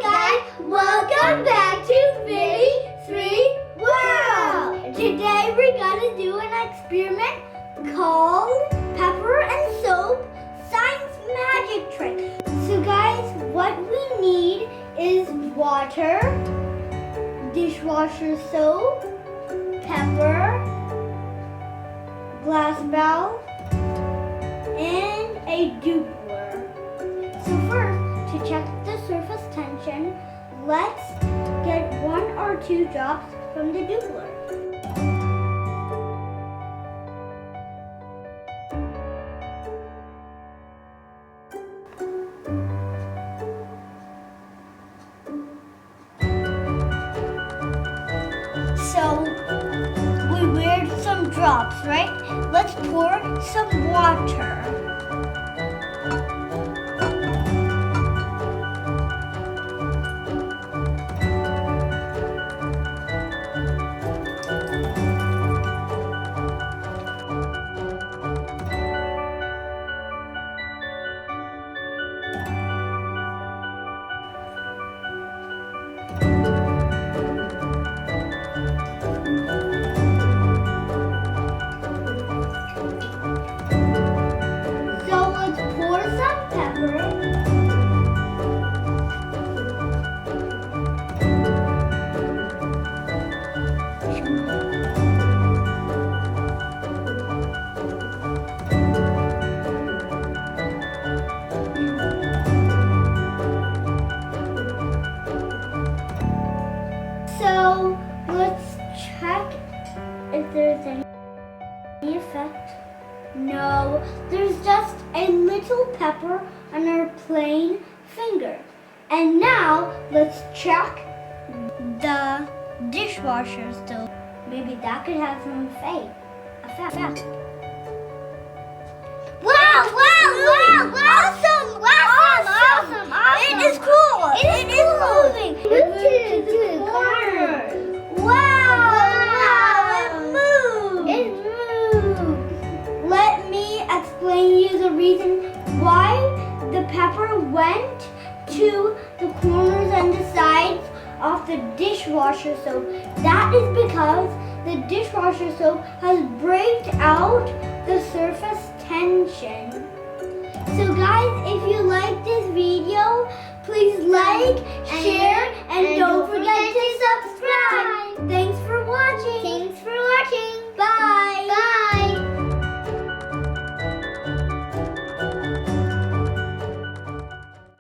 Welcome back to Vinny 3 World! Today we're gonna do an experiment called Pepper and Soap Science Magic Trick. So guys, what we need is water, dishwasher soap, pepper, glass valve, and a doubler. So first, to check the surface tension, let's get 1 or 2 drops from the doubler. So we weighed some drops, right? Let's pour some water. So let's check if there's any effect. No, there's just a little pepper on our plain finger. And now let's check the dishwasher still. Maybe that could have some effect. Wow! Awesome! It is cool! It is moving! Move to the corner! Wow! It moved! Let me explain you the reason why the pepper went to the corners and the sides of the dishwasher soap. That is because the dishwasher soap has braked out the surface tension. So guys, if you like this video, please like, share, and don't forget to subscribe.